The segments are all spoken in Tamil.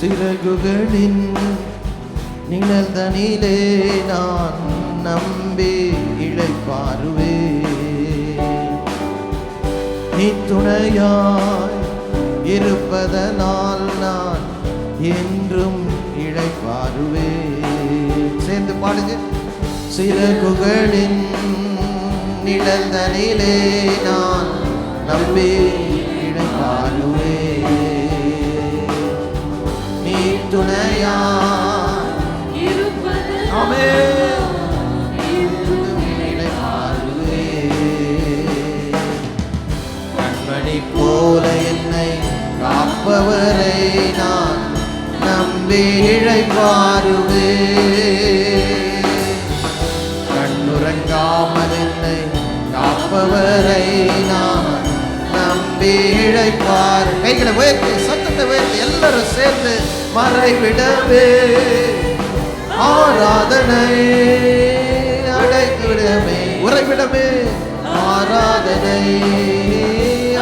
சிறகுகளின் நிழல்தனிலே நான் நம்பி இளைப்பாறுவே. நீ துணையாய் இருப்பதனால் நான் என்றும் இளைப்பாறுவே. சேர்ந்து பாடுங்க. சிறகுகளின் நிழல்தனிலே நான் நம்பி இளைப்பாறுவே. நீ துணையாய் இருப்பதனாலே இளைப்பாறுவே. கண்மணி போல என்னை காப்பவரை நான் நம்பி இளைப்பாறுவே. கண்ணுறங்காமல் என்னை காப்பவரை நான் நம்பி இளைப்பார். கைகளை உயர்த்தி சத்தத்தை உயர்த்தி எல்லாரும் சேர்ந்து மறைவிடவே ஆராதனை அடைக்கலமே. உறைவிடமே ஆராதனை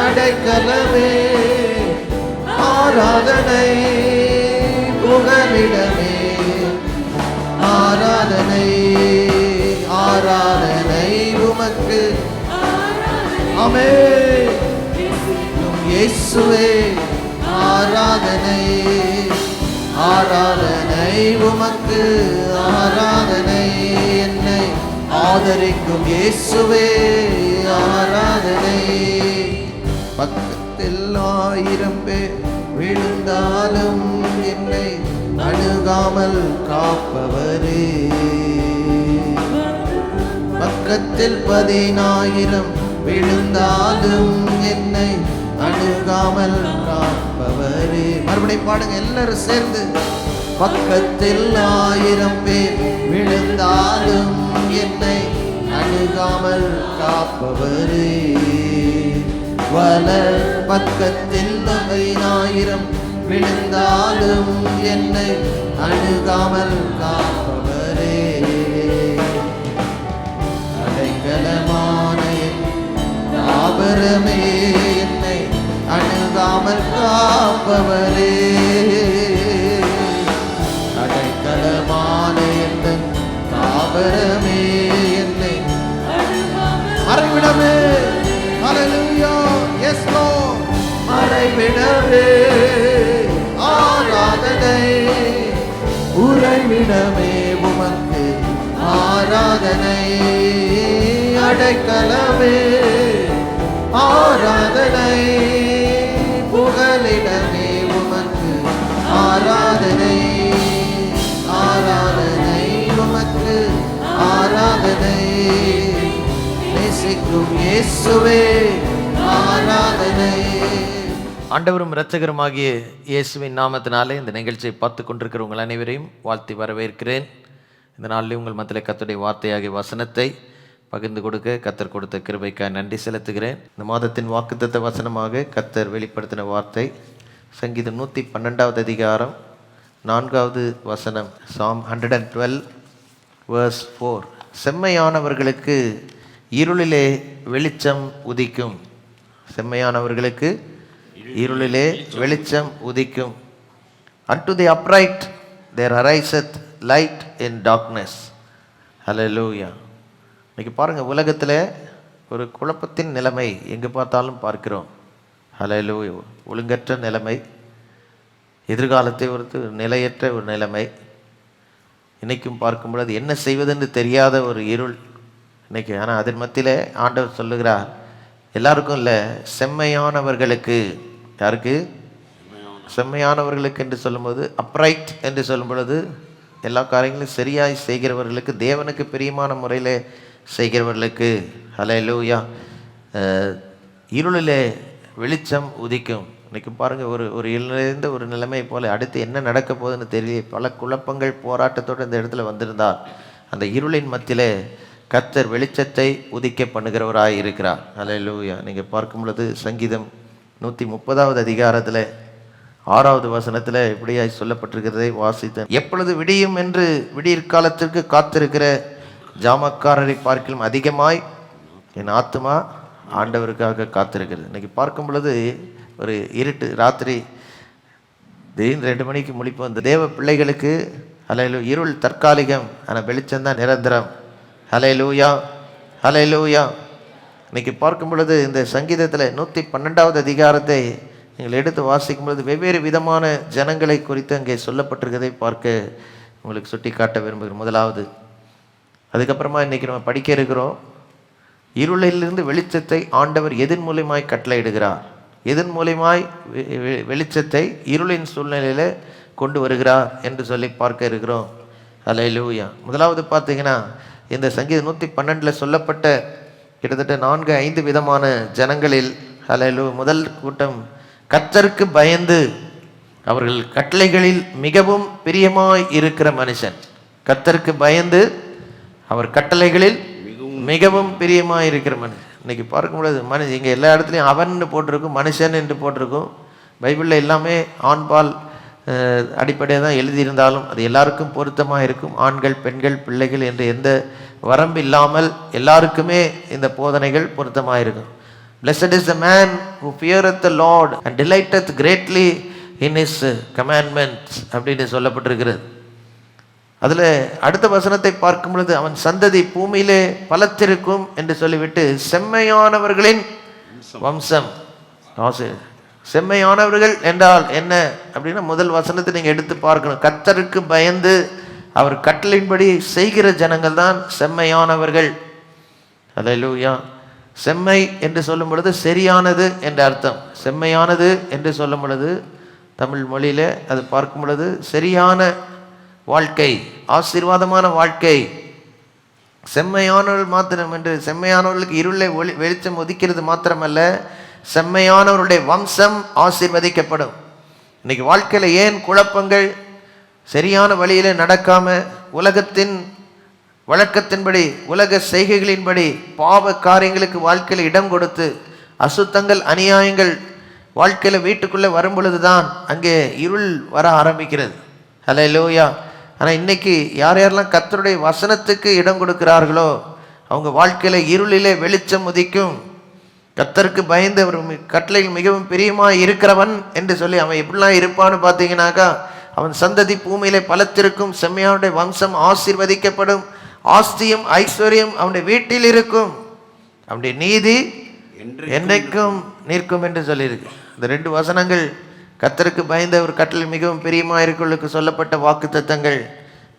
அடைக்கலமே. ஆராதனை புகலிடமே. ஆராதனை ஆராதனை உமக்கு. ஆமென். இயேசுவே ஆராதனை ஆராதனை உமக்கு. ஆராதனை என்னை ஆதரிக்கும் இயேசுவே ஆராதனை. பக்கத்தில் 1000 பேர் விழுந்தாலும் என்னை அணுகாமல் காப்பவரே. பக்கத்தில் 10,000 விழுந்தாலும் என்னை அணுகாமல் காப்பவரே. மறுபடியும் பாடுங்க எல்லாரும் சேர்ந்து. பக்கத்தில் 1000 பேர் விழுந்தாலும் என்னை அணுகாமல் காப்பவரே. வல பக்கத்தில் 10,000 விழுந்தாலும் என்னை அணுகாமல் காப்பவரே. அடைக்கலமான தாபரமே என்னை அணுகாமல் காப்பவரே. அடைக்கலமான என் தாபரமே என்னை மறைவிடமே. ஹல்லேலூயா. S Lord. மறைவிடமே ஆராதனை. உறைவிடமே உமக்கு ஆராதனை. அடைக்கலமே ஆராதனை புகலிடமே உமக்கு. ஆராதனை ஆராதனை உமக்கு. ஆராதனை நேசிக்கும் இயேசுவே ஆராதனை. ஆண்டவரும் இரட்சகருமாகிய இயேசுவின் நாமத்தினாலே இந்த நிகழ்ச்சியை பார்த்து கொண்டிருக்கிற உங்கள் அனைவரையும் வாழ்த்தி வரவேற்கிறேன். இந்த நாளில் உங்கள் மத்தியில் கர்த்தருடைய வார்த்தையாகிய வசனத்தை பகிர்ந்து கொடுக்க கர்த்தர் கொடுத்த கிருபைக்காக நன்றி செலுத்துகிறேன். இந்த மாதத்தின் வாக்குத்தத்த வசனமாக கர்த்தர் வெளிப்படுத்தின வார்த்தை சங்கீதம் 112வது அதிகாரம் 4வது வசனம். Psalm 112 verse 4. செம்மையானவர்களுக்கு இருளிலே வெளிச்சம் உதிக்கும். செம்மையானவர்களுக்கு இருளிலே வெளிச்சம் உதிக்கும். Unto the upright there ariseth light in darkness. Hallelujah. இன்னைக்கு பாருங்கள், உலகத்தில் ஒரு குழப்பத்தின் நிலைமை எங்கே பார்த்தாலும் பார்க்கிறோம். ஹல்லேலூயா. ஒழுங்கற்ற நிலைமை, எதிர்காலத்தை ஒரு நிலையற்ற ஒரு நிலைமை. இன்றைக்கும் பார்க்கும் பொழுது என்ன செய்வதுன்னு தெரியாத ஒரு இருள் இன்னைக்கு. ஆனால் அதன் மத்தியில் ஆண்டவர் சொல்லுகிறார், எல்லாருக்கும் இல்லை, செம்மையானவர்களுக்கு. யாருக்கு? செம்மையானவர்களுக்கு என்று சொல்லும்போது, அப்ரைட் என்று சொல்லும் பொழுது எல்லா காரியங்களும் சரியாய் செய்கிறவர்களுக்கு, தேவனுக்கு பிரியமான முறையில் செய்கிறவர்களுக்கு. ஹல்லேலூயா. இருளிலே வெளிச்சம் உதிக்கும். இன்றைக்கி பாருங்கள், ஒரு இருளிலிருந்த ஒரு நிலைமை போல் அடுத்து என்ன நடக்க போகுதுன்னு தெரியல. பல குழப்பங்கள் போராட்டத்தோடு இந்த இடத்துல வந்திருந்தால் அந்த இருளின் மத்தியிலே கர்த்தர் வெளிச்சத்தை உதிக்க பண்ணுகிறவராய் இருக்கிறார். ஹல்லேலூயா. நீங்கள் பார்க்கும் பொழுது சங்கீதம் 130வது அதிகாரத்தில் 6வது வசனத்தில் இப்படியாய் சொல்லப்பட்டிருக்கிறதை வாசித்தேன். எப்பொழுது விடியும் என்று விடியற்காலத்திற்கு காத்திருக்கிற ஜாமக்காரரை பார்க்கிலும் அதிகமாய் என் ஆத்துமா ஆண்டவருக்காக காத்திருக்கிறது. இன்றைக்கி பார்க்கும் பொழுது ஒரு இருட்டு ராத்திரி திடீர்னு 2 மணிக்கு முழிப்பு வந்து தேவ பிள்ளைகளுக்கு ஹல்லேலூயா, இருள் தற்காலிகம், ஆனால் வெளிச்சம்தான் நிரந்தரம். ஹல்லேலூயா, ஹல்லேலூயா. இன்னைக்கு பார்க்கும் பொழுது இந்த சங்கீதத்தில் 112வது அதிகாரத்தை நீங்கள் எடுத்து வாசிக்கும் பொழுது வெவ்வேறு விதமான ஜனங்களை குறித்து அங்கே சொல்லப்பட்டிருக்கதை பார்க்க உங்களுக்கு சுட்டி காட்ட விரும்புகிறேன். முதலாவது, அதுக்கப்புறமா இன்றைக்கி நம்ம படிக்க இருக்கிறோம், இருளிலிருந்து வெளிச்சத்தை ஆண்டவர் எதன் மூலியமாய் கட்டளையிடுகிறார், எதன் மூலியமாய் வெளிச்சத்தை இருளின் சூழ்நிலையில் கொண்டு வருகிறார் என்று சொல்லி பார்க்க இருக்கிறோம். ஹல்லேலூயா. முதலாவது பார்த்தீங்கன்னா இந்த சங்கீதம் 112 சொல்லப்பட்ட கிட்டத்தட்ட 4-5 விதமான ஜனங்களில் ஹல்லேலூயா முதல் கூட்டம் கர்த்தருக்கு பயந்து அவர்கள் கட்டளைகளில் மிகவும் பிரியமாய் இருக்கிற மனுஷன். கர்த்தருக்கு பயந்து அவர் கட்டளைகளில் மிகவும் பிரியமாய் இருக்கிற மனுஷன். இன்னைக்கு பார்க்கும் பொழுது மனுஷன் இங்கே எல்லா இடத்துலையும் அவன்னு போட்டிருக்கும், மனுஷன் என்று போட்டிருக்கும். பைபிளில் எல்லாமே ஆண்பால் அடிப்படையாக தான் எழுதியிருந்தாலும் அது எல்லாருக்கும் பொருத்தமாக இருக்கும். ஆண்கள், பெண்கள், பிள்ளைகள் என்று எந்த வரம்பு இல்லாமல் எல்லாருக்குமே இந்த போதனைகள் பொருத்தமாக இருக்கும். Blessed is the man who feareth the Lord and delighteth greatly in his commandments அப்படின்னு சொல்லப்பட்டிருக்கிறது. அதில் அடுத்த வசனத்தை பார்க்கும் பொழுது அவன் சந்ததி பூமியிலே பலத்திருக்கும் என்று சொல்லிவிட்டு செம்மையானவர்களின் வம்சம். செம்மையானவர்கள் என்றால் என்ன அப்படின்னா முதல் வசனத்தை நீங்கள் எடுத்து பார்க்கணும். கர்த்தருக்கு பயந்து அவர் கட்டளையின்படி செய்கிற ஜனங்கள் தான் செம்மையானவர்கள். ஹல்லேலூயா. செம்மை என்று சொல்லும் பொழுது சரியானது என்ற அர்த்தம். செம்மையானது என்று சொல்லும் பொழுது தமிழ் மொழியில் அது பார்க்கும் பொழுது சரியான வாழ்க்கை, ஆசீர்வாதமான வாழ்க்கை. செம்மையானவர்கள் மாத்திரம் என்று, செம்மையானவர்களுக்கு இருளை வெளிச்சம் ஒதுக்கிறது மாத்திரமல்ல, செம்மையானவருடைய வம்சம் ஆசீர்வதிக்கப்படும். இன்னைக்கு வாழ்க்கையில் ஏன் குழப்பங்கள், சரியான வழியில் நடக்காம உலகத்தின் வழக்கத்தின்படி உலக செய்கைகளின்படி பாவ காரியங்களுக்கு வாழ்க்கையில் இடம் கொடுத்து அசுத்தங்கள் அநியாயங்கள் வாழ்க்கையில் வீட்டுக்குள்ளே வரும் பொழுது தான் அங்கே இருள் வர ஆரம்பிக்கிறது. ஹல்லேலூயா. ஆனால் இன்னைக்கு யார் யாரெல்லாம் கர்த்தருடைய வசனத்துக்கு இடம் கொடுக்கிறார்களோ அவங்க வாழ்க்கையில் இருளிலே வெளிச்சம் உதிக்கும். கர்த்தருக்கு பயந்து அவர் கட்டளையில் மிகவும் பிரியமாக இருக்கிறவன் என்று சொல்லி அவன் எப்படிலாம் இருப்பான்னு பார்த்தீங்கன்னாக்கா, அவன் சந்ததி பூமியிலே பலத்திருக்கும், செம்மையானுடைய வம்சம் ஆசீர்வதிக்கப்படும், ஆஸ்தியும் ஐஸ்வர்யம் அவனுடைய வீட்டில் இருக்கும், அவனுடைய நீதி என்றைக்கும் நிற்கும் என்று சொல்லியிருக்கு. இந்த 2 வசனங்கள் கர்த்தருக்கு பயந்த ஒரு கட்டளை மிகவும் பிரியமாக இருக்கிறவர்களுக்கு சொல்லப்பட்ட வாக்கு தத்தங்கள்.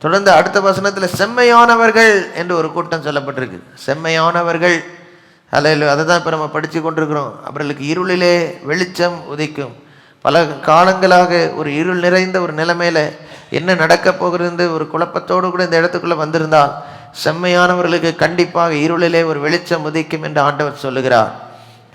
தொடர்ந்து அடுத்த வசனத்தில் செம்மையானவர்கள் என்று ஒரு கூட்டம் சொல்லப்பட்டிருக்கு. செம்மையானவர்கள், ஹல்லேலூயா. அதை தான் இப்போ நம்ம படித்து கொண்டிருக்கிறோம். அவர்களுக்கு இருளிலே வெளிச்சம் உதிக்கும். பல காலங்களாக ஒரு இருள் நிறைந்த ஒரு நிலைமையில் என்ன நடக்க போகிறது ஒரு குழப்பத்தோடு கூட இந்த இடத்துக்குள்ளே வந்திருந்தால் செம்மையானவர்களுக்கு கண்டிப்பாக இருளிலே ஒரு வெளிச்சம் உதிக்கும் என்று ஆண்டவர் சொல்லுகிறார்.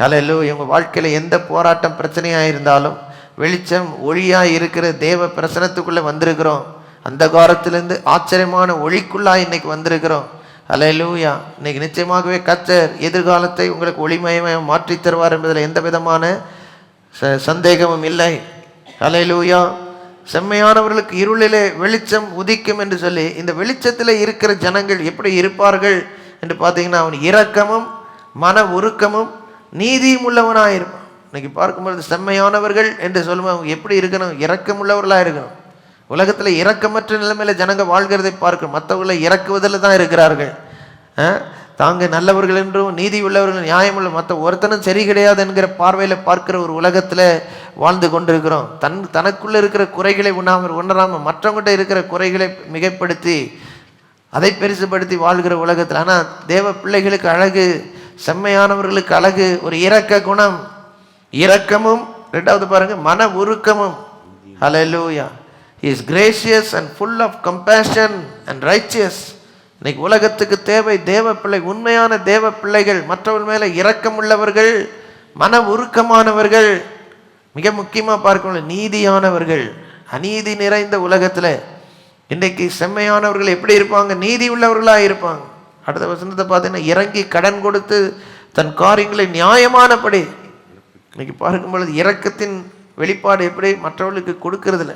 ஹல்லேலூயா. உங்கள் வாழ்க்கையில் எந்த போராட்டம் பிரச்சனையாக இருந்தாலும் வெளிச்சம் ஒளியாக இருக்கிற தேவ பிரசனத்துக்குள்ளே வந்திருக்கிறோம். அந்த காலத்திலேருந்து ஆச்சரியமான ஒளிக்குள்ளாக இன்னைக்கு வந்திருக்கிறோம். ஹல்லேலூயா. இன்னைக்கு நிச்சயமாகவே கர்த்தர் எதிர்காலத்தை உங்களுக்கு ஒளிமயமாக மாற்றி தருவார் என்பதில் எந்த விதமான சந்தேகமும் இல்லை. ஹல்லேலூயா. செம்மையானவர்களுக்கு இருளிலே வெளிச்சம் உதிக்கும் என்று சொல்லி இந்த வெளிச்சத்தில் இருக்கிற ஜனங்கள் எப்படி இருப்பார்கள் என்று பார்த்தீங்கன்னா, அவன் இரக்கமும் மன உருக்கமும் நீதியும் உள்ளவனாக இருப்பான். இன்னைக்கு பார்க்கும்போது செம்மையானவர்கள் என்று சொல்லும்போது அவங்க எப்படி இருக்கணும்? இரக்கம் உள்ளவர்களாக இருக்கணும். உலகத்தில் இரக்கமற்ற நிலைமையில் ஜனங்க வாழ்கிறதை பார்க்கணும். மற்றவர்களை இறக்குவதில் தான் இருக்கிறார்கள். தாங்க நல்லவர்கள் என்றும் நீதி உள்ளவர்கள் நியாயமுள்ள மற்ற ஒருத்தனும் சரி கிடையாது என்கிற பார்வையில் பார்க்கிற ஒரு உலகத்தில் வாழ்ந்து கொண்டிருக்கிறோம். தனக்குள்ளே இருக்கிற குறைகளை உணராமல் மற்றவங்கிட்ட இருக்கிற குறைகளை மிகைப்படுத்தி அதை பெருசுபடுத்தி வாழ்கிற உலகத்தில். ஆனால் தேவ பிள்ளைகளுக்கு அழகு, செம்மையானவர்களுக்கு அழகு ஒரு இரக்க குணம், இரக்கமும், 2வது பாருங்க மன உருக்கமும். ஹல்லேலூயா. He is gracious and full of compassion and righteous. இன்னைக்கு உலகத்துக்கு தேவை தேவ பிள்ளை, உண்மையான தேவ பிள்ளைகள், மற்றவர்கள் மேலே இரக்கம் உள்ளவர்கள், மன உருக்கமானவர்கள், மிக முக்கியமாக பார்க்கணும் நீதியானவர்கள். அநீதி நிறைந்த உலகத்தில் இன்றைக்கு செம்மையானவர்கள் எப்படி இருப்பாங்க? நீதி உள்ளவர்களாக இருப்பாங்க. அடுத்த வசனத்தை பார்த்தீங்கன்னா, இறங்கி கடன் கொடுத்து தன் காரியங்களை நியாயமானபடி. இன்னைக்கு பார்க்கும் பொழுது இரக்கத்தின் வெளிப்பாடு எப்படி? மற்றவர்களுக்கு கொடுக்கறதில்ல,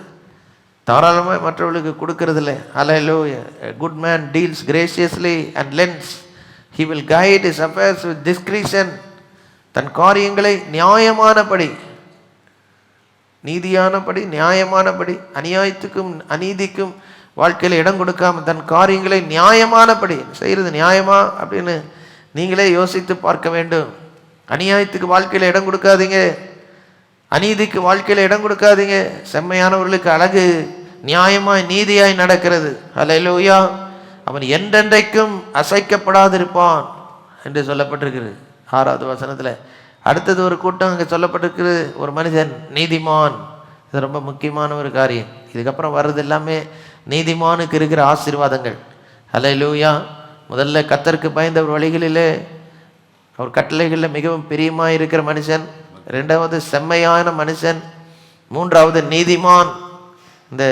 தாராளமாக மற்றவர்களுக்கு கொடுக்கறதில்ல. ஹல்லேலூயா. A good man deals graciously and lends. He will guide his affairs with discretion. தன் காரியங்களை நியாயமானபடி நீதியானபடி, நியாயமானபடி, அநியாயத்துக்கும் அநீதிக்கும் வாழ்க்கையில் இடம் கொடுக்காம தன் காரியங்களை நியாயமானபடி செய்கிறது நியாயமா அப்படின்னு நீங்களே யோசித்து பார்க்க வேண்டும். அநியாயத்துக்கு வாழ்க்கையில் இடம் கொடுக்காதீங்க, அநீதிக்கு வாழ்க்கையில் இடம் கொடுக்காதீங்க. செம்மையானவர்களுக்கு அழகு நியாயமாய் நீதியாய் நடக்கிறது. அல்லேலூயா. அவன் என்றென்றைக்கும் அசைக்கப்படாதிருப்பான் என்று சொல்லப்பட்டிருக்கிறது 6வது வசனத்தில். அடுத்தது ஒரு கூட்டம் அங்கே சொல்லப்பட்டிருக்கிறது, ஒரு மனிதன் நீதிமான். இது ரொம்ப முக்கியமான ஒரு காரியம். இதுக்கப்புறம் வர்றது எல்லாமே நீதிமானுக்கு இருக்கிற ஆசீர்வாதங்கள். அல்லேலூயா. முதல்ல கர்த்தருக்கு பயந்த ஒரு வழிகளிலே அவர் கட்டளைகளில் மிகவும் பிரியமாக இருக்கிற மனுஷன், 2வது செம்மையான மனுஷன், 3வது நீதிமான். இந்த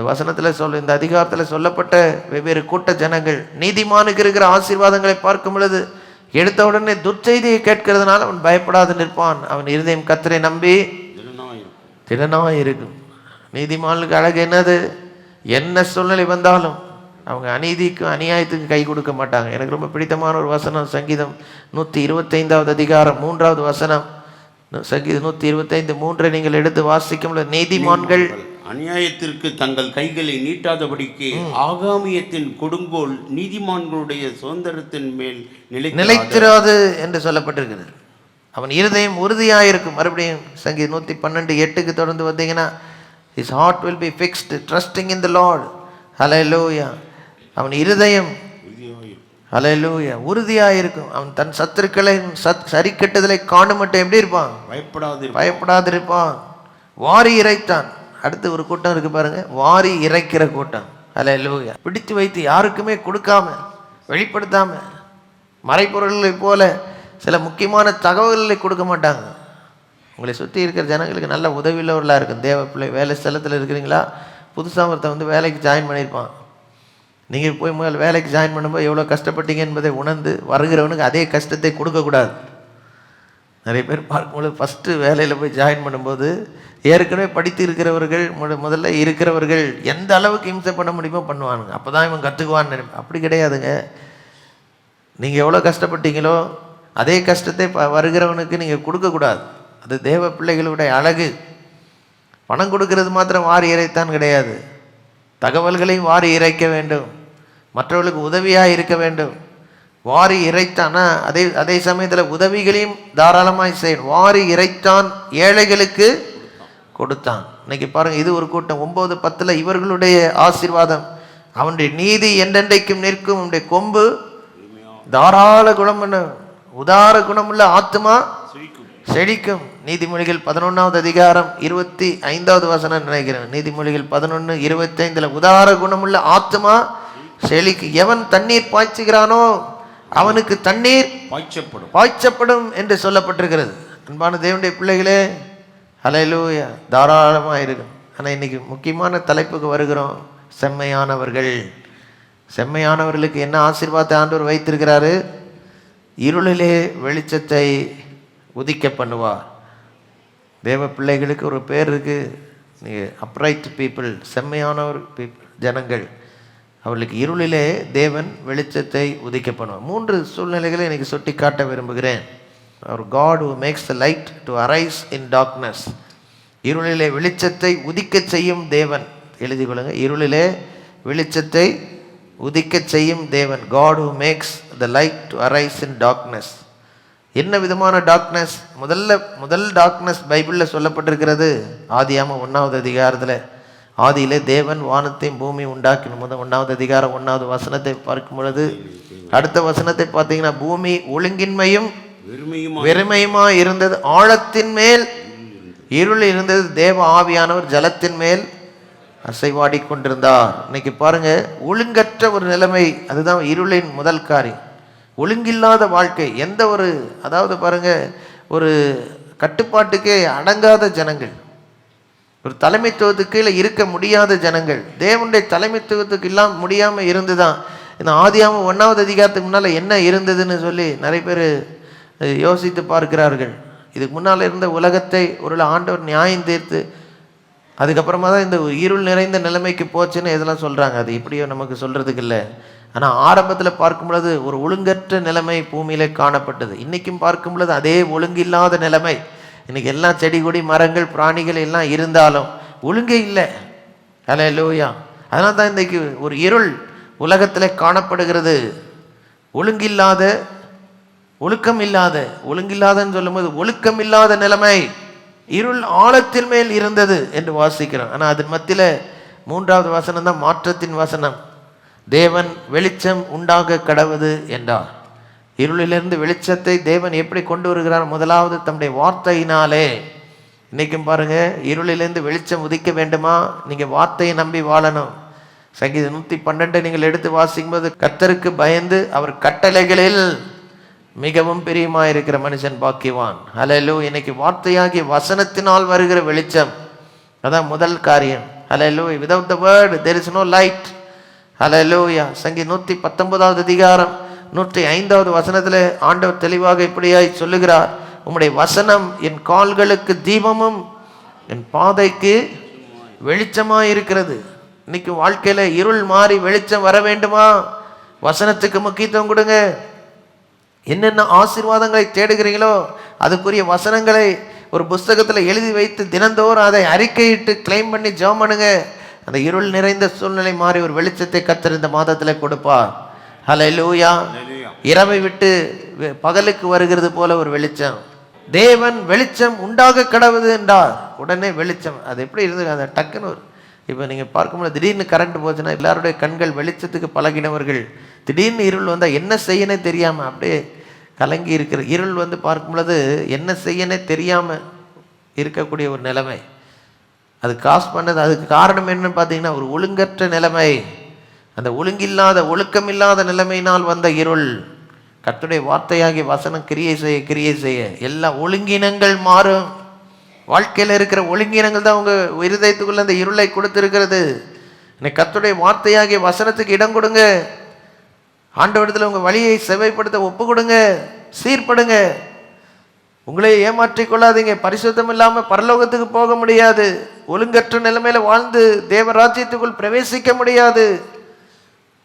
வசனத்தில் இந்த அதிகாரத்தில் சொல்லப்பட்ட வெவ்வேறு கூட்ட ஜனங்கள் நீதிமானுக்கு இருக்கிற ஆசீர்வாதங்களை பார்க்கும் பொழுது எடுத்த உடனே துர்ச்செய்தியை கேட்கிறதுனால அவன் பயப்படாது நிற்பான். அவன் இருதயம் கர்த்தரை நம்பி திடனாய் இருக்கும். நீதிமானுக்கு அழகு என்னது? என்ன சூழ்நிலை வந்தாலும் அவங்க அநீதிக்கும் அநியாயத்துக்கும் கை கொடுக்க மாட்டாங்க. எனக்கு ரொம்ப பிடித்தமான ஒரு வசனம் சங்கீதம் 125வது அதிகாரம் 3வது வசனம். சங்கீதம் 125:3 நீங்கள் எடுத்து வாசிக்கும் நீதிமான்கள் அநியாயத்திற்கு தங்கள் கைகளை நீட்டாதபடிக்கு ஆகாமியத்தின் கொடுங்கோல் நீதிமான்களுடைய சுதந்திரத்தின் மேல் நிலைத்திராது என்று சொல்லப்பட்டிருக்கிறது. அவன் இருதயம் உறுதியாயிருக்கும். மறுபடியும் சங்கீதம் 112:8 தொடர்ந்து வந்தீங்கன்னா, his heart will be fixed trusting in the Lord. ஹல்லேலூயா. அவன் இருதயம் ஹல்லேலூயா உறுதியாயிருக்கும். அவன் தன் சத்துருக்களை சரி கட்டுதலை காணும் மட்டும் எப்படி இருப்பான்? பயப்படாதிருப்பான். வாரி இறைத்தான். அடுத்து ஒரு கூட்டம் இருக்கு பாருங்க, வாரி இறைக்கிற கூட்டம். ஹல்லேலூயா. பிடித்து வைத்து யாருக்குமே கொடுக்காம வெளிப்படுத்தாம மறைப்பொருள்களை போல சில முக்கியமான தகவல்களை கொடுக்க மாட்டாங்க. உங்களை சுற்றி இருக்கிற ஜனங்களுக்கு நல்ல உதவியுள்ளவர்களாக இருக்கும். தேவ பிள்ளை வேலை ஸ்தலத்தில் இருக்கிறீங்களா? புதுசாக ஒருத்தன் வேலைக்கு ஜாயின் பண்ணியிருப்பான். நீங்கள் போய் முதல் வேலைக்கு ஜாயின் பண்ணும்போது எவ்வளோ கஷ்டப்பட்டீங்க என்பதை உணர்ந்து வருகிறவனுக்கு அதே கஷ்டத்தை கொடுக்கக்கூடாது. நிறைய பேர் பார்க்கும்போது ஃபஸ்ட்டு வேலையில் போய் ஜாயின் பண்ணும்போது ஏற்கனவே படித்து இருக்கிறவர்கள் முதல்ல இருக்கிறவர்கள் எந்த அளவுக்கு இம்சை பண்ண முடியுமோ பண்ணுவானுங்க. அப்போ தான் இவன் கற்றுக்குவான்னு நினைப்பேன். அப்படி கிடையாதுங்க. நீங்கள் எவ்வளோ கஷ்டப்பட்டீங்களோ அதே கஷ்டத்தை வருகிறவனுக்கு நீங்கள் கொடுக்கக்கூடாது. அது தேவ பிள்ளைகளுடைய அழகு. பணம் கொடுக்கறது மாத்திரம் வாரி இறைத்தான் கிடையாது, தகவல்களையும் வாரி இறைக்க வேண்டும், மற்றவர்களுக்கு உதவியாக இருக்க வேண்டும். வாரி இறைத்தானா அதே சமயத்தில் உதவிகளையும் தாராளமாக செய்யணும். வாரி இறைத்தான், ஏழைகளுக்கு கொடுத்தான். இன்னைக்கு பாருங்க, இது ஒரு கூட்டம். 9:10 இவர்களுடைய ஆசீர்வாதம், அவனுடைய நீதி என்றென்றைக்கும் நிற்கும், அவனுடைய கொம்பு தாராள குணம், உதார குணமுள்ள ஆத்மா செழிக்கும். நீதிமொழிகள் 11வது அதிகாரம் 25வது வசனம் நினைக்கிறேன். நீதிமொழிகள் 11:25 உதார குணமுள்ள ஆத்மா செழிக்கு. எவன் தண்ணீர் பாய்ச்சுகிறானோ அவனுக்கு தண்ணீர் பாய்ச்சப்படும் என்று சொல்லப்பட்டிருக்கிறது. அன்பான தேவனுடைய பிள்ளைகளே, ஹல்லேலூயா, தாராளமாக இருக்கும். ஆனால் இன்னைக்கு முக்கியமான தலைப்புக்கு வருகிறோம். செம்மையானவர்கள். செம்மையானவர்களுக்கு என்ன ஆசீர்வாதத்தை ஆண்டவர் வைத்திருக்கிறாரு? இருளிலே வெளிச்சத்தை உதிக்க பண்ணுவார். தேவ பிள்ளைகளுக்கு ஒரு பேர் இருக்கு, அப்ரைட் பீப்புள், செம்மையானவர் ஜனங்கள். அவர்களுக்கு இருளிலே தேவன் வெளிச்சத்தை உதிக்க பண்ணுவார். 3 சூழ்நிலைகளை இன்னைக்கு சுட்டி காட்ட விரும்புகிறேன். அவர் God who makes the light to arise in darkness. இருளிலே வெளிச்சத்தை உதிக்க செய்யும் தேவன். எழுதி கொள்ளுங்க, இருளிலே வெளிச்சத்தை உதிக்க செய்யும் தேவன். God who makes the light to arise in darkness. என்ன விதமான டார்க்னஸ்? முதல் டார்க்னஸ் பைபிளில் சொல்லப்பட்டிருக்கிறது ஆதியாகமம் 1வது அதிகாரத்தில். ஆதியிலே தேவன் வானத்தையும் பூமி உண்டாக்கின 1வது அதிகாரம் 1வது வசனத்தை பார்க்கும் பொழுது, அடுத்த வசனத்தை பார்த்தீங்கன்னா, பூமி ஒழுங்கின்மையும் வெறுமையுமா இருந்தது, ஆழத்தின் மேல் இருள் இருந்தது, தேவ ஆவியானவர் ஜலத்தின் மேல் அசைவாடி கொண்டிருந்தார். இன்னைக்கு பாருங்க, ஒழுங்கற்ற ஒரு நிலைமை, அதுதான் இருளின் முதல் காரியம். ஒழுங்கில்லாத வாழ்க்கை. அதாவது பாருங்க, ஒரு கட்டுப்பாட்டுக்கே அடங்காத ஜனங்கள், ஒரு தலைமைத்துவத்துக்கு கீழே இருக்க முடியாத ஜனங்கள், தேவனுடைய தலைமைத்துவத்துக்கு இல்லாமல் முடியாமல் இருந்துதான் இந்த ஆதியாகமம் 1வது அதிகாரத்துக்கு முன்னால் என்ன இருந்ததுன்னு சொல்லி நிறைய பேர் யோசித்து பார்க்கிறார்கள். இதுக்கு முன்னால் இருந்த உலகத்தை ஒரு ஆண்டவர் நியாயம் தீர்த்து அதுக்கப்புறமா தான் இந்த இருள் நிறைந்த நிலைமைக்கு போச்சுன்னு இதெல்லாம் சொல்கிறாங்க. அது இப்படியோ நமக்கு சொல்கிறதுக்கு இல்லை. ஆனால் ஆரம்பத்தில் பார்க்கும் பொழுது ஒரு ஒழுங்கற்ற நிலைமை பூமியிலே காணப்பட்டது. இன்றைக்கும் பார்க்கும் பொழுது அதே ஒழுங்கில்லாத நிலைமை இன்னைக்கு எல்லாம் செடி கொடி மரங்கள் பிராணிகள் எல்லாம் இருந்தாலும் ஒழுங்கே இல்லை. ஹல்லேலூயா. அதனால தான் இன்றைக்கு ஒரு இருள் உலகத்தில் காணப்படுகிறது. ஒழுங்கில்லாத ஒழுக்கம் இல்லாத, ஒழுங்கில்லாதன்னு சொல்லும்போது ஒழுக்கம் இல்லாத நிலைமை, இருள் ஆழத்தின் மேல் இருந்தது என்று வாசிக்கிறோம். ஆனால் அதன் மத்தியில் 3வது வசனம் தான் மாற்றத்தின் வசனம். தேவன் வெளிச்சம் உண்டாக கடவுது என்றார். இருளிலிருந்து வெளிச்சத்தை தேவன் எப்படி கொண்டு வருகிறார்? முதலாவது தம்முடைய வார்த்தையினாலே. இன்றைக்கும் பாருங்க, இருளிலிருந்து வெளிச்சம் உதிக்க வேண்டுமா? நீங்கள் வார்த்தையை நம்பி வாழணும். சங்கீதம் 112 நீங்கள் எடுத்து வாசிக்கும்போது, கர்த்தருக்கு பயந்து அவர் கட்டளைகளில் மிகவும் பிரியமாயிருக்கிற மனுஷன் பாக்கியவான். ஹல்லேலூயா. இன்னைக்கு வார்த்தையாகிய வசனத்தினால் வருகிற வெளிச்சம், அதான் முதல் காரியம். ஹல்லேலூயா. without the word there is no light. ஹல்லேலூயா. சங்கீதம் 119வது அதிகாரம் 105வது வசனத்தில் ஆண்டவர் தெளிவாக இப்படியாய் சொல்லுகிறார், உம்முடைய வசனம் என் கால்களுக்கு தீபமும் என் பாதைக்கு வெளிச்சமாக இருக்கிறது. இன்னைக்கு வாழ்க்கையில் இருள் மாறி வெளிச்சம் வர வேண்டுமா? வசனத்துக்கு முக்கியத்துவம் கொடுங்க. என்னென்ன ஆசீர்வாதங்களை தேடுகிறீங்களோ அதுக்குரிய வசனங்களை ஒரு புஸ்தகத்தில் எழுதி வைத்து தினந்தோறும் அதை அறிக்கையிட்டு கிளைம் பண்ணி ஜெபம் பண்ணுங்க. அந்த இருள் நிறைந்த சூழ்நிலை மாறி ஒரு வெளிச்சத்தை கர்த்தர் இந்த மாதத்தில் கொடுப்பார். ஹல்லேலூயா. இரவை விட்டு பகலுக்கு வருகிறது போல ஒரு வெளிச்சம். தேவன் வெளிச்சம் உண்டாக கடவுது என்றார். உடனே வெளிச்சம். அது எப்படி இருந்தது? அந்த டக்குன்னு இப்போ நீங்கள் பார்க்கும்போது திடீர்னு கரண்ட் போச்சுன்னா எல்லாருடைய கண்கள் வெளிச்சத்துக்கு பழகினவர்கள் திடீர்னு இருள் வந்தால் என்ன செய்யனே தெரியாமல் அப்படியே கலங்கி இருக்கிற இருள் பார்க்கும் பொழுது என்ன செய்யனே தெரியாமல் இருக்கக்கூடிய ஒரு நிலைமை. அது காசு பண்ணது. அதுக்கு காரணம் என்னன்னு பார்த்தீங்கன்னா ஒரு ஒழுங்கற்ற நிலைமை. அந்த ஒழுங்கில்லாத ஒழுக்கமில்லாத நிலைமையினால் வந்த இருள். கர்த்தருடைய வார்த்தையாகிய வசனம் கிரியை செய்ய எல்லா ஒழுங்கினங்கள் மாறும். வாழ்க்கையில் இருக்கிற ஒழுங்கினங்கள் தான் உங்கள் இருதயத்துக்குள்ள அந்த இருளை கொடுத்துருக்கிறது. இன்னைக்கு கர்த்தருடைய வார்த்தையாகிய வசனத்துக்கு இடம் கொடுங்க. ஆண்டவரிடத்தில் உங்கள் வழியை செவைப்படுத்த ஒப்பு கொடுங்க, சீர்படுங்க. உங்களை ஏமாற்றிக் கொள்ளாதீங்க. பரிசுத்தம் இல்லாமல் பரலோகத்துக்கு போக முடியாது. ஒழுங்கற்ற நிலைமையில வாழ்ந்து தேவராஜ்யத்துக்குள் பிரவேசிக்க முடியாது.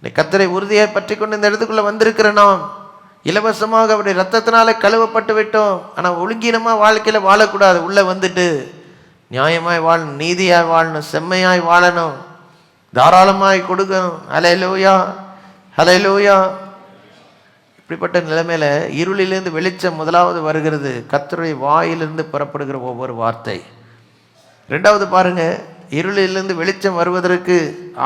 கர்த்தரை உறுதியாக பற்றி கொண்டு இந்த இடத்துக்குள்ள வந்திருக்கிற நாம் இலவசமாக அவருடைய ரத்தத்தினால கழுவப்பட்டு விட்டோம். ஆனால் ஒழுங்கீனமாக வாழ்க்கையில் வாழக்கூடாது. உள்ளே வந்துட்டு நியாயமாய் வாழணும், நீதியாய் வாழணும், செம்மையாய் வாழணும், தாராளமாய் கொடுக்கணும். ஹல்லேலூயா, ஹல்லேலூயா. இப்படிப்பட்ட நிலைமையில இருளிலிருந்து வெளிச்சம் முதலாவது வருகிறது. கர்த்தருடைய வாயிலிருந்து புறப்படுகிற ஒவ்வொரு வார்த்தை. ரெண்டாவது பாருங்க, இருளிலிருந்து வெளிச்சம் வருவதற்கு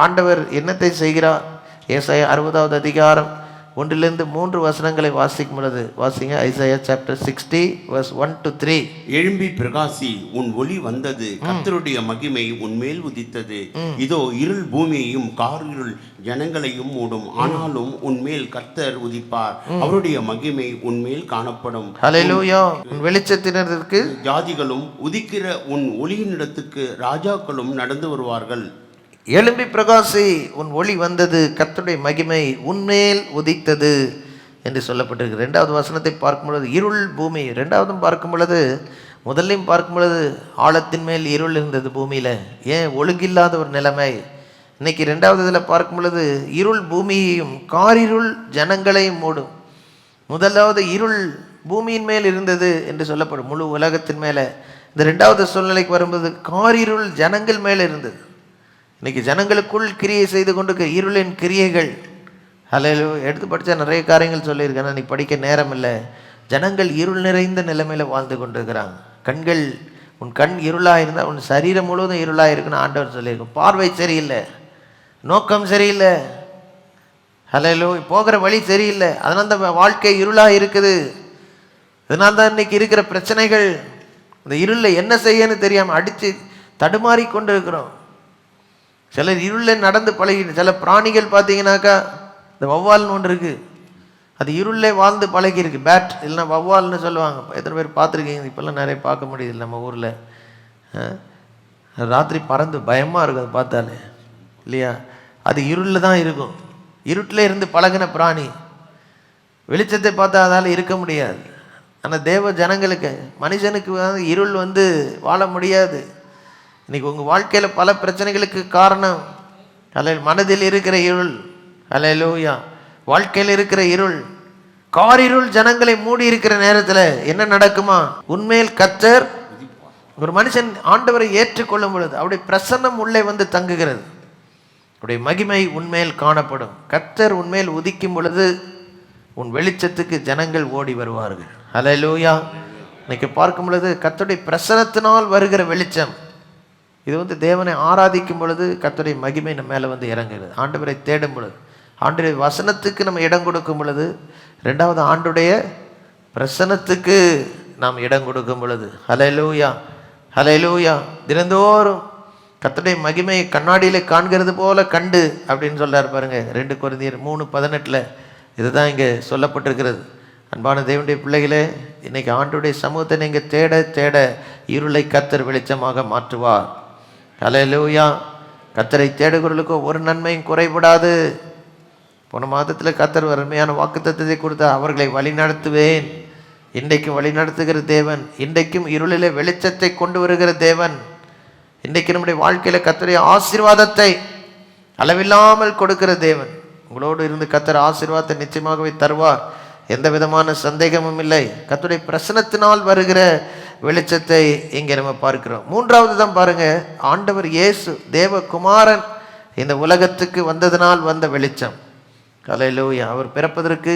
ஆண்டவர் என்னத்தை செய்கிறார்? ஏசாயா 60வது அதிகாரம் 1 to 3 வசனங்களை வாசிக்கும் பொழுது வாசிங்க. Isaiah chapter 60 verse 1 to 3. எழும்பி பிரகாசி, உன் ஒளி வந்தது, கர்த்தருடைய மகிமை உன் மேல் உதித்தது. இதோ இருள் பூமியையும் காரிருள் ஜனங்களையும் மூடும், ஆனாலும் உன் மேல் கர்த்தர் உதிப்பார், அவருடைய மகிமை உன் மேல் காணப்படும். ஹல்லேலூயா. உன் வெளிச்சத்தினருக்கு ஜாதிகளும் உதிக்கிற உன் ஒளியினிடத்துக்கு ராஜாக்களும் நடந்து வருவார்கள். எழும்பி பிரகாசி, உன் ஒளி வந்தது, கர்த்தருடைய மகிமை உன்மேல் உதித்தது என்று சொல்லப்பட்டிருக்கு. 2வது வசனத்தை பார்க்கும் பொழுது இருள் பூமி. 2வதும் பார்க்கும் பொழுது முதலையும் பார்க்கும் பொழுது ஆழத்தின் மேல் இருள் இருந்தது பூமியில். ஏன்? ஒழுங்கில்லாத ஒரு நிலைமை. இன்னைக்கு 2வது இதில் பார்க்கும் பொழுது இருள் பூமியையும் காரிருள் ஜனங்களையும் மூடும். முதலாவது இருள் பூமியின் மேல் இருந்தது என்று சொல்லப்படும், முழு உலகத்தின் மேலே. இந்த 2வது சூழ்நிலைக்கு வரும்போது காரிருள் ஜனங்கள் மேலே இருந்தது. இன்னைக்கு ஜனங்களுக்குள் கிரியை செய்து கொண்டு இருளின் கிரியைகள். ஹல்லேலூயா. எடுத்து படித்தா நிறைய காரியங்கள் சொல்லியிருக்கேன். நீ படிக்க நேரம் இல்லை. ஜனங்கள் இருள் நிறைந்த நிலைமையில் வாழ்ந்து கொண்டு இருக்கிறாங்க. கண்கள், உன் கண் இருளாக இருந்தால் உன் சரீரம் முழுவதும் இருளாக இருக்குன்னு ஆண்டவர் சொல்லியிருக்கோம். பார்வை சரியில்லை, நோக்கம் சரியில்லை, ஹல்லேலூயா, போகிற வழி சரியில்லை. அதனால தான் வாழ்க்கை இருளாக இருக்குது. அதனால தான் இன்னைக்கு இருக்கிற பிரச்சனைகள். இந்த இருளில் என்ன செய்யன்னு தெரியாமல் அடித்து தடுமாறி கொண்டு இருக்கிறோம். சிலர் இருளில் நடந்து பழகிட்டு, சில பிராணிகள் பார்த்தீங்கன்னாக்கா இந்த வௌவால்னு ஒன்று இருக்குது, அது இருளே வாழ்ந்து பழகிருக்கு. பேட் இல்லைன்னா வௌவால்னு சொல்லுவாங்க. எத்தனை பேர் பார்த்துருக்கீங்க? இப்போல்லாம் நிறைய பார்க்க முடியுது நம்ம ஊரில். ராத்திரி பறந்து பயமாக இருக்கும் அது பார்த்தாலே, இல்லையா? அது இருளில் தான் இருக்கும். இருட்டில் இருந்து பழகின பிராணி. வெளிச்சத்தை பார்த்தா அதால் இருக்க முடியாது. ஆனால் தேவ ஜனங்களுக்கு, மனுஷனுக்கு இருள் வாழ முடியாது. இன்னைக்கு உங்கள் வாழ்க்கையில் பல பிரச்சனைகளுக்கு காரணம் மனதில் இருக்கிற இருள். ஹல்லேலூயா. வாழ்க்கையில் இருக்கிற இருள், காரிருள் ஜனங்களை மூடி இருக்கிற நேரத்தில் என்ன நடக்குமா? உன்மேல் கர்த்தர் ஒரு மனுஷன் ஆண்டவரை ஏற்றுக்கொள்ளும் பொழுது அவருடைய பிரசன்னம் உள்ளே வந்து தங்குகிறது. அவருடைய மகிமை உன்மேல் காணப்படும். கர்த்தர் உன்மேல் உதிக்கும் பொழுது உன் வெளிச்சத்துக்கு ஜனங்கள் ஓடி வருவார்கள். ஹல்லேலூயா. இன்னைக்கு பார்க்கும் பொழுது கர்த்தருடைய பிரசன்னத்தினால் வருகிற வெளிச்சம், இது தேவனை ஆராதிக்கும் பொழுது கர்த்தருடைய மகிமை நம்ம மேலே வந்து இறங்குகிறது. ஆண்டவரை தேடும் பொழுது, ஆண்டுடைய வசனத்துக்கு நம்ம இடம் கொடுக்கும் பொழுது, ரெண்டாவது ஆண்டுடைய பிரசன்னத்துக்கு நாம் இடம் கொடுக்கும் பொழுது, ஹல்லேலூயா ஹல்லேலூயா, தினந்தோறும் கர்த்தருடைய மகிமையை கண்ணாடியிலே காண்கிறது போல கண்டு அப்படின்னு சொல்றாரு பாருங்க. 2 கொரிந்தியர் 3:18 இதுதான் இங்கே சொல்லப்பட்டிருக்கிறது. அன்பான தேவனுடைய பிள்ளைகளே, இன்னைக்கு ஆண்டுடைய சமூகத்தை நீங்கள் தேட தேட இருளை கர்த்தர் வெளிச்சமாக மாற்றுவார். ஹல்லேலூயா. கர்த்தரை தேடுகிறவர்களுக்கு ஒரு நன்மையும் குறைபடாது. போன மாதத்தில் கர்த்தர் அருமையான வாக்குத்தத்தத்தை கொடுத்தா, அவர்களை வழி நடத்துவேன். இன்றைக்கும் வழி நடத்துகிற தேவன், இன்றைக்கும் இருளிலே வெளிச்சத்தை கொண்டு வருகிற தேவன், இன்றைக்கு நம்முடைய வாழ்க்கையில் கர்த்தருடைய ஆசீர்வாதத்தை அளவில்லாமல் கொடுக்கிற தேவன். உங்களோடு இருந்து கர்த்தர் ஆசீர்வாதத்தை நிச்சயமாகவே தருவார், எந்த விதமான சந்தேகமும் இல்லை. கர்த்தருடைய பிரசன்னத்தினால் வருகிற வெளிச்சத்தை இங்கே நம்ம பார்க்கிறோம். மூன்றாவது தான் பாருங்க, ஆண்டவர் இயேசு தேவகுமாரன் இந்த உலகத்துக்கு வந்ததினால் வந்த வெளிச்சம். ஹல்லேலூயா. அவர் பிறப்பதற்கு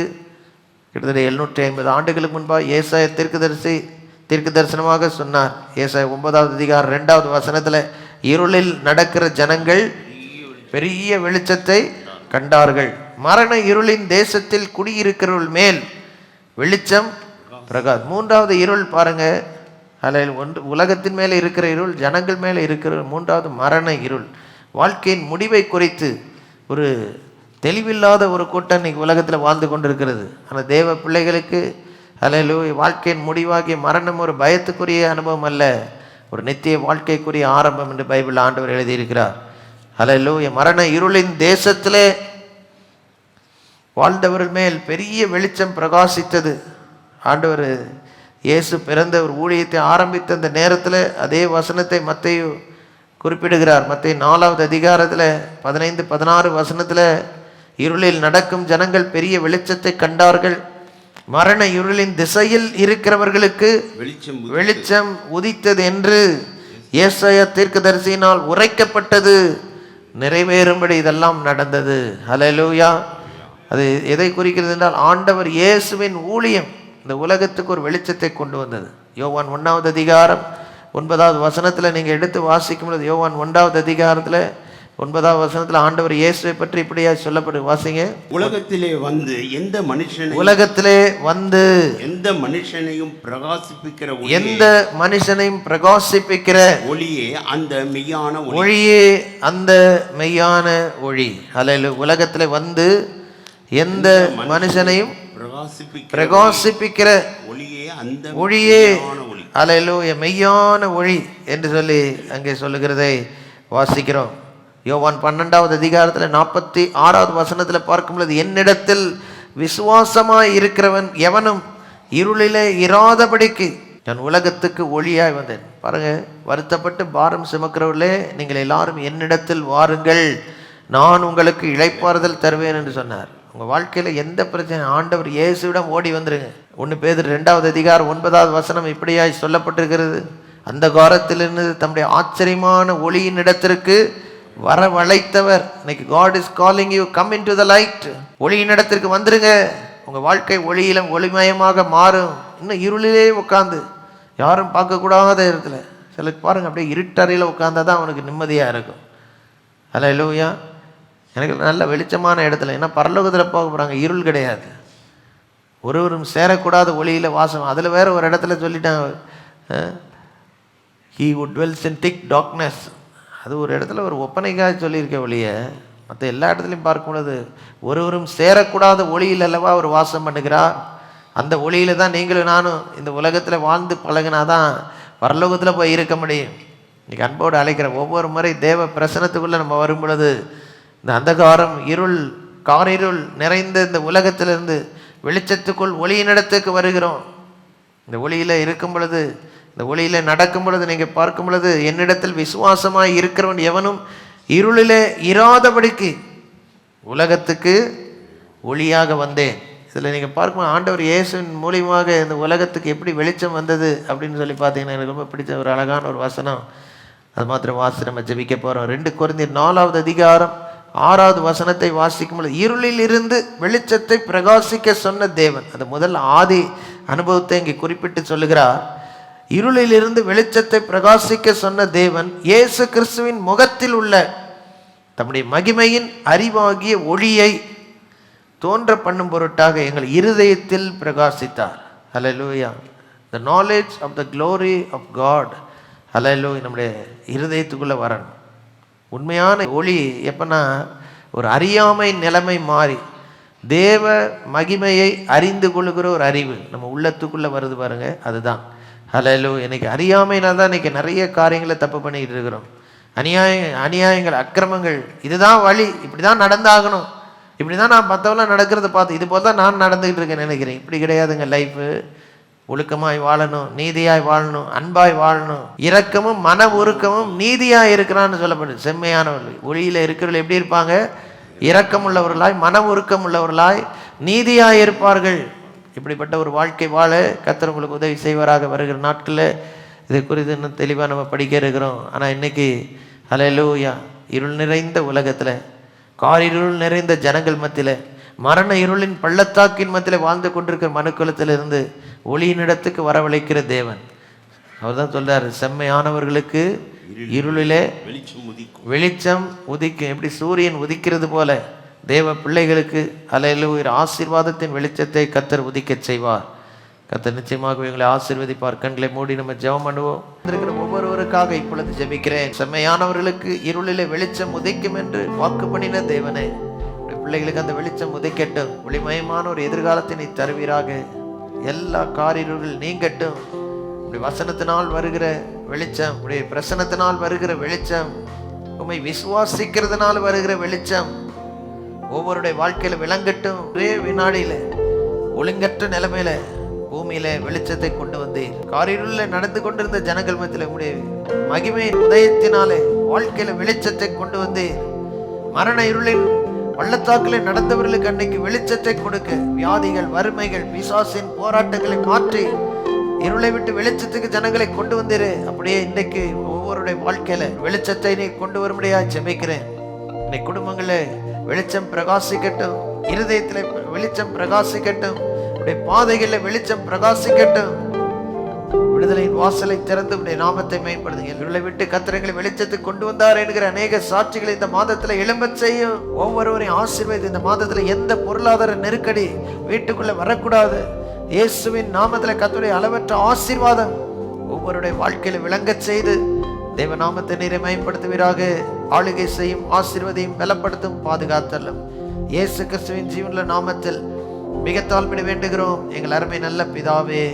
கிட்டத்தட்ட 750 ஆண்டுகளுக்கு முன்பாக ஏசாயா தீர்க்க தரிசனமாக சொன்னார். ஏசாயா 9வது அதிகாரம் 2வது வசனத்தில், இருளில் நடக்கிற ஜனங்கள் பெரிய வெளிச்சத்தை கண்டார்கள். மரண இருளின் தேசத்தில் குடியிருக்கிறவர்கள் மேல் வெளிச்சம் பிரகாஷ். மூன்றாவது இருள் பாருங்க, அதில் உலகத்தின் மேலே இருக்கிற இருள், ஜனங்கள் மேலே இருக்கிற. மூன்றாவது மரண இருள். வாழ்க்கையின் முடிவை குறித்து ஒரு தெளிவில்லாத ஒரு கூட்டம் இன்னைக்கு உலகத்தில் வாழ்ந்து கொண்டிருக்கிறது. ஆனால் தேவ பிள்ளைகளுக்கு ஹல்லேலூயா, வாழ்க்கையின் முடிவாகிய மரணம் ஒரு பயத்துக்குரிய அனுபவம் அல்ல, ஒரு நித்திய வாழ்க்கைக்குரிய ஆரம்பம் என்று பைபிள் ஆண்டவர் எழுதியிருக்கிறார். ஹல்லேலூயா. மரண இருளின் தேசத்திலே வாழ்ந்தவர்கள் மேல் பெரிய வெளிச்சம் பிரகாசித்தது. ஆண்டவர் இயேசு பிறந்த ஒரு ஊழியத்தை ஆரம்பித்த அந்த நேரத்தில் அதே வசனத்தை மத்தேயு குறிப்பிடுகிறார். மத்தேயு 4வது அதிகாரத்தில் 15-16 வசனத்தில், இருளில் நடக்கும் ஜனங்கள் பெரிய வெளிச்சத்தை கண்டார்கள். மரண இருளின் திசையில் இருக்கிறவர்களுக்கு வெளிச்சம் உதித்தது என்று ஏசாயா தீர்க்கதரிசியினால் உரைக்கப்பட்டது நிறைவேறும்படி இதெல்லாம் நடந்தது. ஹல்லேலூயா. அது எதை குறிக்கிறது என்றால், ஆண்டவர் இயேசுவின் ஊழியம் இந்த உலகத்துக்கு ஒரு வெளிச்சத்தை கொண்டு வந்தது. யோவான் 1வது அதிகாரம் 9வது வசனத்தில் நீங்கள் எடுத்து வாசிக்கும் பொழுது, யோவான் 1வது அதிகாரத்தில் 9வது வசனத்தில் ஆண்டவர் இயேசுவை பற்றி இப்படியா சொல்லப்படு. வாசிங்க. உலகத்திலே வந்து எந்த மனுஷனையும் பிரகாசிப்பிக்கிற ஒளியே அந்த மெய்யான ஒளி. ஹல்லேலூயா. உலகத்திலே வந்து எந்த மனுஷனையும் பிரகாசிப்பிக்கிற ஒளியே ஹல்லேலூயா, மெய்யான ஒளி என்று சொல்லி அங்கே சொல்லுகிறதை வாசிக்கிறோம். யோவான் 12வது அதிகாரத்தில் 46வது வசனத்தில் பார்க்கும் பொழுது, என்னிடத்தில் விசுவாசமாய் இருக்கிறவன் எவனும் இருளிலே இராதபடிக்கு நான் உலகத்துக்கு ஒளியாய் வந்தேன். பாருங்க, வருத்தப்பட்டு பாரம் சுமக்கிறவர்களே, நீங்கள் எல்லாரும் என்னிடத்தில் வாருங்கள், நான் உங்களுக்கு இளைப்பாறுதல் தருவேன் என்று சொன்னார். உங்கள் வாழ்க்கையில் எந்த பிரச்சனை, ஆண்டவர் இயேசுவிடம் ஓடி வந்துருங்க. 1 பேதுரு 2வது அதிகாரம் 9வது வசனம் இப்படியாய் சொல்லப்பட்டிருக்கிறது, அந்த காலத்திலிருந்து தம்முடைய ஆச்சரியமான ஒளியின் இடத்திற்கு வரவழைத்தவர். இன்னைக்கு God is calling you, come into the light. ஒளியின் இடத்திற்கு வந்துருங்க, உங்கள் வாழ்க்கை ஒளியிலும் ஒளிமயமாக மாறும். இன்னும் இருளிலே உட்காந்து யாரும் பார்க்கக்கூடாத இடத்துல, சிலருக்கு பாருங்கள் அப்படியே இருட்டறையில் உட்காந்தா தான் அவனுக்கு நிம்மதியாக இருக்கும். ஹல்லேலூயா. எனக்கு நல்ல வெளிச்சமான இடத்துல, ஏன்னா பரலோகத்தில் போக போகிறாங்க, இருள் கிடையாது, ஒருவரும் சேரக்கூடாத ஒளியில் வாசம். அதில் வேற ஒரு இடத்துல சொல்லிட்டாங்க, he who dwells in thick darkness. அது ஒரு இடத்துல ஒரு ஒப்பனைக்காக சொல்லியிருக்க ஒளிய, மற்ற எல்லா இடத்துலையும் பார்க்கும் பொழுது ஒருவரும் சேரக்கூடாத ஒளியில் அல்லவா அவர் வாசம் பண்ணுகிறார். அந்த ஒளியில் தான் நீங்களும் நானும் இந்த உலகத்தில் வாழ்ந்து பழகினாதான் பரலோகத்தில் போய் இருக்க முடியும். இன்றைக்கி அன்போடு அழைக்கிற ஒவ்வொரு முறை தேவ பிரசனத்துக்குள்ளே நம்ம வரும் பொழுது, இந்த அந்தகாரம் இருள் காரிருள் நிறைந்த இந்த உலகத்திலிருந்து வெளிச்சத்துக்குள் ஒளியினிடத்துக்கு வருகிறோம். இந்த ஒளியில் இருக்கும் பொழுது, இந்த ஒளியில் நடக்கும் பொழுது நீங்கள் பார்க்கும் பொழுது, என்னிடத்தில் விசுவாசமாய் இருக்கிறவன் எவனும் இருளிலே இராதபடிக்கு உலகத்துக்கு ஒளியாக வந்தேன். இதில் நீங்கள் பார்க்கணும், ஆண்டவர் இயேசுவின் மூலியமாக இந்த உலகத்துக்கு எப்படி வெளிச்சம் வந்தது அப்படின்னு சொல்லி பார்த்தீங்கன்னா எனக்கு ரொம்ப பிடிச்ச ஒரு அழகான ஒரு வசனம். அது மாத்திரம் வாசி நம்ம ஜெபிக்க போகிறோம். 2 கொரிந்தியர் 4வது அதிகாரம் 6வது வசனத்தை வாசிக்கும் பொழுது, இருளில் இருந்து வெளிச்சத்தை பிரகாசிக்க சொன்ன தேவன். அது முதல் ஆதி அனுபவத்தை இங்கே குறிப்பிட்டு சொல்லுகிறார். இருளில் இருந்து வெளிச்சத்தை பிரகாசிக்க சொன்ன தேவன் இயேசு கிறிஸ்துவின் முகத்தில் உள்ள தம்முடைய மகிமையின் அறிவாகிய ஒளியை தோன்ற பண்ணும் பொருட்டாக எங்கள் இருதயத்தில் பிரகாசித்தார். ஹல்லேலூயா. the knowledge of the glory of God. ஹல்லேலூயா. நம்முடைய இருதயத்துக்குள்ளே வரணும். உண்மையான ஒளி எப்பன்னா ஒரு அறியாமை நிலைமை மாறி தேவ மகிமையை அறிந்து கொள்ளுகிற ஒரு அறிவு நம்ம உள்ளத்துக்குள்ளே வருது பாருங்க, அதுதான். ஹல்லேலூயா. இன்னைக்கு அறியாமையினால் தான் இன்னைக்கு நிறைய காரியங்களை தப்பு பண்ணிக்கிட்டு இருக்கிறோம். அநியாயங்கள், அக்கிரமங்கள், இதுதான் வழி, இப்படி தான் நடந்தாகணும், இப்படி தான் நான் மற்றவெல்லாம் நடக்கிறத பார்த்து இது போல் தான் நான் நடந்துக்கிட்டு இருக்கேன்னு நினைக்கிறேன். இப்படி கிடையாதுங்க. லைஃபு ஒழுக்கமாய் வாழணும், நீதியாய் வாழணும், அன்பாய் வாழணும், இரக்கமும் மன உருக்கமும் நீதியாய் இருக்கிறான்னு சொல்லப்படுது. செம்மையானவர்கள் ஒளியில் இருக்கிறவர்கள் எப்படி இருப்பாங்க? இரக்கம் உள்ளவர்களாய், மன உருக்கம் உள்ளவர்களாய், நீதியாய் இருப்பார்கள். இப்படிப்பட்ட ஒரு வாழ்க்கை வாழ கர்த்தர் உங்களுக்கு உதவி செய்வாராக. வருகிற நாட்களில் இது குறித்து இன்னும் தெளிவாக நம்ம படிக்க இருக்கிறோம். ஆனால் இன்னைக்கு ஹல்லேலூயா, இருள் நிறைந்த உலகத்தில், காரிருள் நிறைந்த ஜனங்கள் மத்தியில், மரண இருளின் பள்ளத்தாக்கின் மத்தியில் வாழ்ந்து கொண்டிருக்கிற மனுக்குலத்திலிருந்து ஒளியினிடத்துக்கு வரவழைக்கிற தேவன். அவர் தான் சொல்றாரு, செம்மையானவர்களுக்கு இருளிலே வெளிச்சம் உதிக்கும். எப்படி சூரியன் உதிக்கிறது போல தேவ பிள்ளைகளுக்கு ஹல்லேலூயா ஆசீர்வாதத்தின் வெளிச்சத்தை கர்த்தர் உதிக்க செய்வார். கர்த்தர் நிச்சயமாக எங்களை ஆசீர்வதிப்பார். கண்களை மூடி நம்ம ஜெபம் பண்ணுவோம். இருக்கிற ஒவ்வொருவருக்காக இப்பொழுது ஜெபிக்கிறேன். செம்மையானவர்களுக்கு இருளிலே வெளிச்சம் உதிக்கும் என்று வாக்கு பண்ணின தேவனே, பிள்ளைகளுக்கு அந்த வெளிச்சம் உதிக்கட்டும். ஒளிமயமான ஒரு எதிர்காலத்தினை தருவீராக. எல்லா காரிருள்கள் நீங்கட்டும். உடைய வசனத்தினால் வருகிற வெளிச்சம், உடைய பிரசனத்தினால் வருகிற வெளிச்சம், உம்மை விசுவாசிக்கிறதுனால வருகிற வெளிச்சம் ஒவ்வொருடைய வாழ்க்கையில விளங்கட்டும். ஒரே வினாடியில ஒழுங்கற்ற நிலைமையில பூமியில வெளிச்சத்தை கொண்டு வந்தீர். காரிருள்ல நடந்து கொண்டிருந்த ஜனங்கள் மத்தியில உடைய மகிமை உதயத்தினாலே வாழ்க்கையில வெளிச்சத்தை கொண்டு வந்தீர். மரண இருளின் பள்ளத்தாக்கிலே நடந்தவர்களுக்கு அன்னைக்கு வெளிச்சத்தை கொடுக்க, வியாதிகள், வறுமைகள், பிசாசின் போராட்டங்களை மாற்றி இருளை விட்டு வெளிச்சத்துக்கு ஜனங்களை கொண்டு வந்தீரு. அப்படியே இன்றைக்கு ஒவ்வொருடைய வாழ்க்கையில வெளிச்சத்தை நீ கொண்டு வரும்படியா ஜெபிக்கிறேன். இன்னைக்கு குடும்பங்களே வெளிச்சம் பிரகாசிக்கட்டும், இருதயத்திலே வெளிச்சம் பிரகாசிக்கட்டும், உடைய பாதைகளில் வெளிச்சம் பிரகாசிக்கட்டும். விடுதலையின் வாசலை திறந்து உடைய நாமத்தை மேம்படுத்துங்க. இருளை விட்டு கர்த்தரை வெளிச்சத்துக்கு கொண்டு வந்தார் என்கிற அநேக சாட்சிகளை இந்த மாதத்துல எழும்பச் செய்யும். ஒவ்வொருவரையும் ஆசீர்வதித்து இந்த மாதத்துல எந்த பொருளாதார நெருக்கடி வீட்டுக்குள்ள வரக்கூடாது. இயேசுவின் நாமத்துல கர்த்தருடைய அளவற்ற ஆசீர்வாதம் ஒவ்வொருடைய வாழ்க்கையில விளங்கச் செய்து தேவ நாமத்தை நீரை மேம்படுத்துவீராக. ஆளுகை செய்யும், ஆசீர்வதியும், பலப்படுத்தும், பாதுகாத்தல்லும் இயேசு கிறிஸ்துவின் ஜீவனுள்ள நாமத்தில் மிக தாழ்மையிட வேண்டுகிறோம் எங்கள் அருமை நல்ல பிதாவே.